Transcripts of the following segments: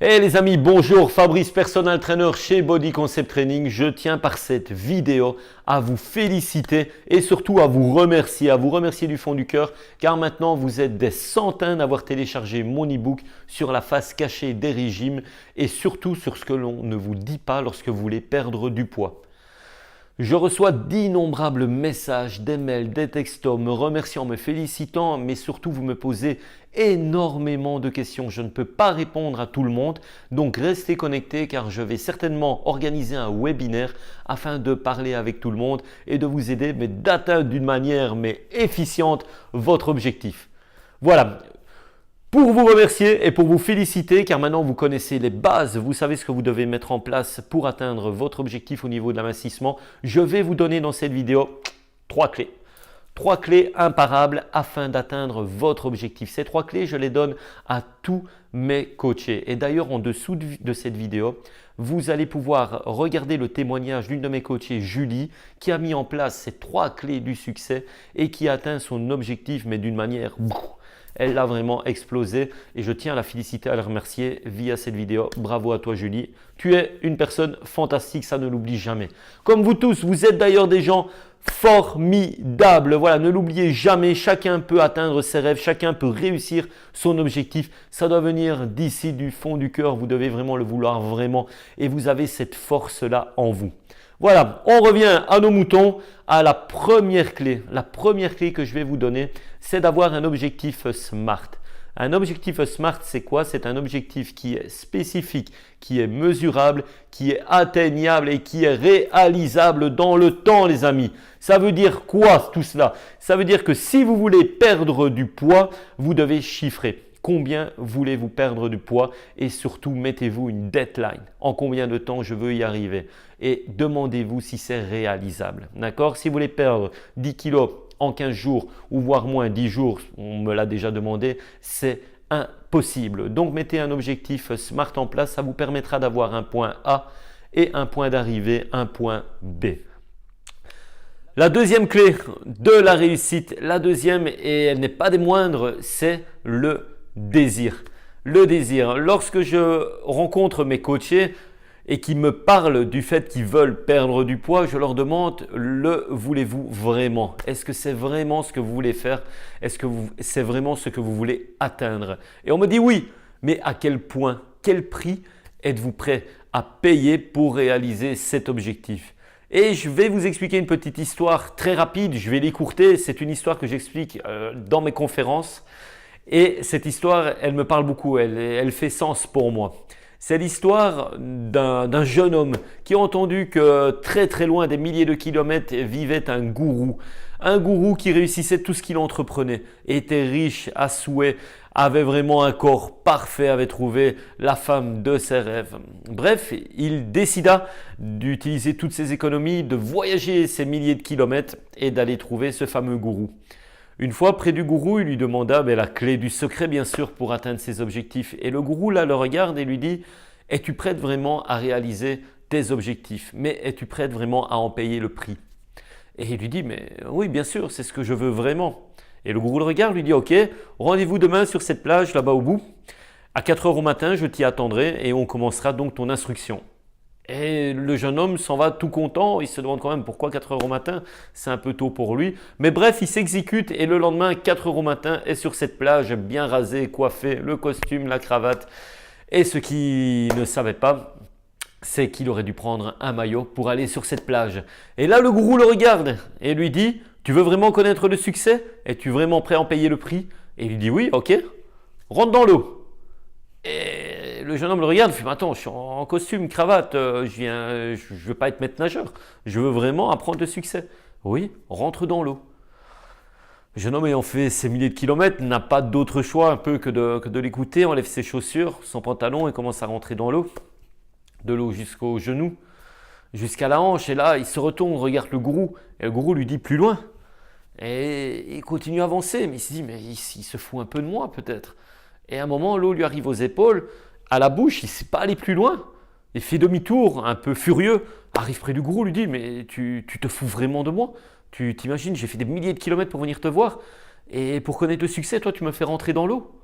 Hey les amis, bonjour, Fabrice, personal trainer chez Body Concept Training. Je tiens par cette vidéo à vous féliciter et surtout à vous remercier du fond du cœur car maintenant vous êtes des centaines d'avoir téléchargé mon e-book sur la face cachée des régimes et surtout sur ce que l'on ne vous dit pas lorsque vous voulez perdre du poids. Je reçois d'innombrables messages, des mails, des textos me remerciant, me félicitant, mais surtout vous me posez énormément de questions. Je ne peux pas répondre à tout le monde, donc restez connectés car je vais certainement organiser un webinaire afin de parler avec tout le monde et de vous aider d'atteindre d'une manière efficiente votre objectif. Voilà. Pour vous remercier et pour vous féliciter, car maintenant vous connaissez les bases, vous savez ce que vous devez mettre en place pour atteindre votre objectif au niveau de l'amincissement, je vais vous donner dans cette vidéo 3 clés. 3 clés imparables afin d'atteindre votre objectif. Ces 3 clés, je les donne à tous mes coachés. Et d'ailleurs, en dessous de cette vidéo, vous allez pouvoir regarder le témoignage d'une de mes coachées, Julie, qui a mis en place ces 3 clés du succès et qui a atteint son objectif, mais d'une manière... Elle a vraiment explosé et je tiens à la féliciter, à la remercier via cette vidéo. Bravo à toi Julie, tu es une personne fantastique, ça ne l'oublie jamais. Comme vous tous, vous êtes d'ailleurs des gens formidables. Voilà, ne l'oubliez jamais, chacun peut atteindre ses rêves, chacun peut réussir son objectif. Ça doit venir d'ici, du fond du cœur, vous devez vraiment le vouloir vraiment et vous avez cette force-là en vous. Voilà, on revient à nos moutons, à la première clé. La première clé que je vais vous donner, c'est d'avoir un objectif SMART. Un objectif SMART, c'est quoi? C'est un objectif qui est spécifique, qui est mesurable, qui est atteignable et qui est réalisable dans le temps, les amis. Ça veut dire quoi tout cela? Ça veut dire que si vous voulez perdre du poids, vous devez chiffrer. Combien voulez-vous perdre du poids et surtout mettez-vous une deadline. En combien de temps je veux y arriver et demandez-vous si c'est réalisable. D'accord? Si vous voulez perdre 10 kilos en 15 jours ou voire moins 10 jours, on me l'a déjà demandé, c'est impossible. Donc mettez un objectif SMART en place, ça vous permettra d'avoir un point A et un point d'arrivée, un point B. La deuxième clé de la réussite, la deuxième et elle n'est pas des moindres, c'est le désir. Le désir. Lorsque je rencontre mes coachés et qui me parlent du fait qu'ils veulent perdre du poids, je leur demande, le voulez-vous vraiment? Est-ce que c'est vraiment ce que vous voulez faire? Est-ce que c'est vraiment ce que vous voulez atteindre? Et on me dit oui, mais à quel point, quel prix êtes-vous prêt à payer pour réaliser cet objectif? Et je vais vous expliquer une petite histoire très rapide, je vais l'écourter, c'est une histoire que j'explique dans mes conférences. Et cette histoire, elle me parle beaucoup, elle fait sens pour moi. C'est l'histoire d'un jeune homme qui a entendu que très très loin, des milliers de kilomètres, vivait un gourou. Un gourou qui réussissait tout ce qu'il entreprenait, était riche à souhait, avait vraiment un corps parfait, avait trouvé la femme de ses rêves. Bref, il décida d'utiliser toutes ses économies, de voyager ces milliers de kilomètres et d'aller trouver ce fameux gourou. Une fois près du gourou, il lui demanda la clé du secret bien sûr pour atteindre ses objectifs. Et le gourou là le regarde et lui dit « Es-tu prête vraiment à réaliser tes objectifs? Mais es-tu prête vraiment à en payer le prix ?» Et il lui dit « Mais oui bien sûr, c'est ce que je veux vraiment. » Et le gourou le regarde, lui dit « Ok, rendez-vous demain sur cette plage là-bas au bout. À 4 heures au matin, je t'y attendrai et on commencera donc ton instruction. » Et le jeune homme s'en va tout content, il se demande quand même pourquoi 4 heures au matin, c'est un peu tôt pour lui. Mais bref, il s'exécute et le lendemain, 4 heures au matin, est sur cette plage, bien rasé, coiffé, le costume, la cravate. Et ce qu'il ne savait pas, c'est qu'il aurait dû prendre un maillot pour aller sur cette plage. Et là, le gourou le regarde et lui dit « Tu veux vraiment connaître le succès? Es-tu vraiment prêt à en payer le prix ?» Et il lui dit « Oui, ok, rentre dans l'eau. » Et le jeune homme le regarde, il fait « Attends, je suis en costume, cravate, je veux pas être maître nageur, je veux vraiment apprendre le succès. » Oui, rentre dans l'eau. Le jeune homme ayant fait ces milliers de kilomètres n'a pas d'autre choix un peu que de l'écouter, enlève ses chaussures, son pantalon et commence à rentrer dans l'eau. De l'eau jusqu'au genou, jusqu'à la hanche. Et là, il se retourne, regarde le gourou et le gourou lui dit « Plus loin. » Et il continue à avancer, mais il se dit « Mais il se fout un peu de moi peut-être. » Et à un moment, l'eau lui arrive aux épaules, à la bouche, il ne sait pas aller plus loin. Il fait demi-tour, un peu furieux, arrive près du gourou, lui dit « Mais tu te fous vraiment de moi? Tu t'imagines, j'ai fait des milliers de kilomètres pour venir te voir et pour connaître le succès, toi tu me fais rentrer dans l'eau. »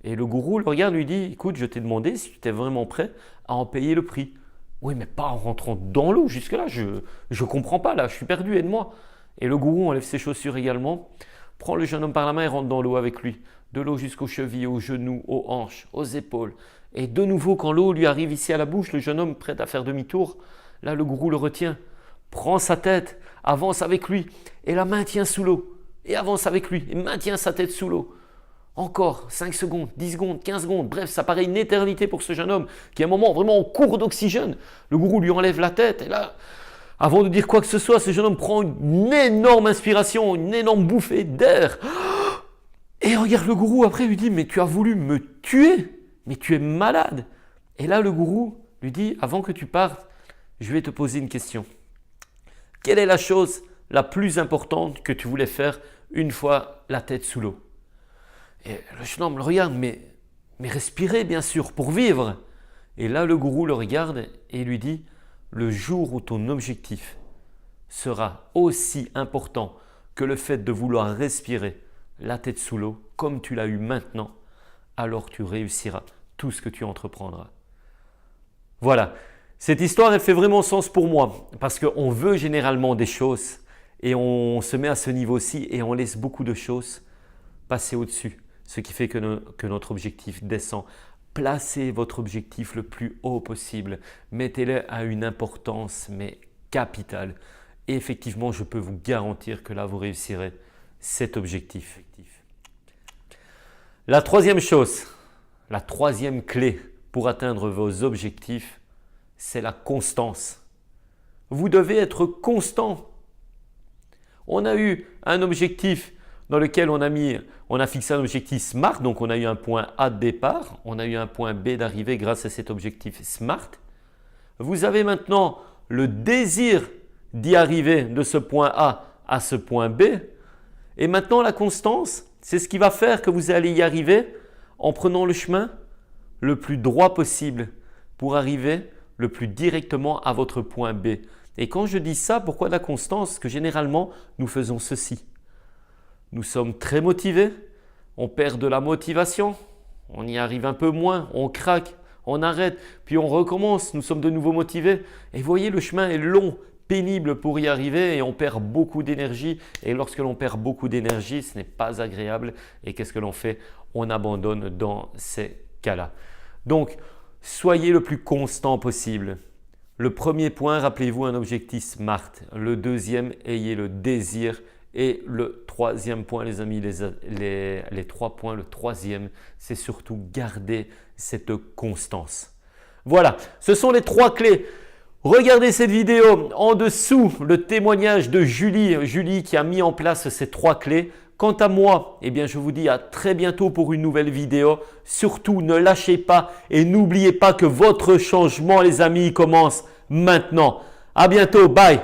Et le gourou le regarde, lui dit, écoute, je t'ai demandé si tu étais vraiment prêt à en payer le prix. Oui, mais pas en rentrant dans l'eau jusque-là, je ne comprends pas là, je suis perdu, aide-moi. Et le gourou enlève ses chaussures également, prend le jeune homme par la main et rentre dans l'eau avec lui. De l'eau jusqu'aux chevilles, aux genoux, aux hanches, aux épaules. Et de nouveau, quand l'eau lui arrive ici à la bouche, le jeune homme prêt à faire demi-tour, là le gourou le retient, prend sa tête, avance avec lui et la maintient sous l'eau. Et avance avec lui et maintient sa tête sous l'eau. Encore 5 secondes, 10 secondes, 15 secondes, bref, ça paraît une éternité pour ce jeune homme qui est à un moment vraiment en cours d'oxygène. Le gourou lui enlève la tête et là, avant de dire quoi que ce soit, ce jeune homme prend une énorme inspiration, une énorme bouffée d'air. Et regarde le gourou après lui dit, mais tu as voulu me tuer, mais tu es malade. Et là le gourou lui dit, avant que tu partes, je vais te poser une question. Quelle est la chose la plus importante que tu voulais faire une fois la tête sous l'eau? Et le jeune homme le regarde, mais respirer bien sûr pour vivre. Et là le gourou le regarde et lui dit, le jour où ton objectif sera aussi important que le fait de vouloir respirer la tête sous l'eau comme tu l'as eu maintenant, alors tu réussiras tout ce que tu entreprendras. Voilà, cette histoire elle fait vraiment sens pour moi parce qu'on veut généralement des choses et on se met à ce niveau-ci et on laisse beaucoup de choses passer au-dessus. Ce qui fait que notre objectif descend. Placez votre objectif le plus haut possible. Mettez-le à une importance mais capitale. Et effectivement, je peux vous garantir que là, vous réussirez cet objectif. La troisième chose, la troisième clé pour atteindre vos objectifs, c'est la constance. Vous devez être constant. On a eu un objectif dans lequel on a fixé un objectif SMART, donc on a eu un point A de départ, on a eu un point B d'arrivée grâce à cet objectif SMART. Vous avez maintenant le désir d'y arriver de ce point A à ce point B. Et maintenant la constance, c'est ce qui va faire que vous allez y arriver en prenant le chemin le plus droit possible pour arriver le plus directement à votre point B. Et quand je dis ça, pourquoi la constance? Parce que généralement, nous faisons ceci. Nous sommes très motivés, on perd de la motivation, on y arrive un peu moins, on craque, on arrête, puis on recommence, nous sommes de nouveau motivés. Et voyez, le chemin est long, pénible pour y arriver et on perd beaucoup d'énergie. Et lorsque l'on perd beaucoup d'énergie, ce n'est pas agréable. Et qu'est-ce que l'on fait? On abandonne dans ces cas-là. Donc, soyez le plus constant possible. Le premier point, rappelez-vous un objectif SMART. Le deuxième, ayez le désir. Et le troisième point, les amis, les 3 points, le troisième, c'est surtout garder cette constance. Voilà, ce sont les 3 clés. Regardez cette vidéo en dessous, le témoignage de Julie qui a mis en place ces 3 clés. Quant à moi, eh bien, je vous dis à très bientôt pour une nouvelle vidéo. Surtout, ne lâchez pas et n'oubliez pas que votre changement, les amis, commence maintenant. À bientôt, bye!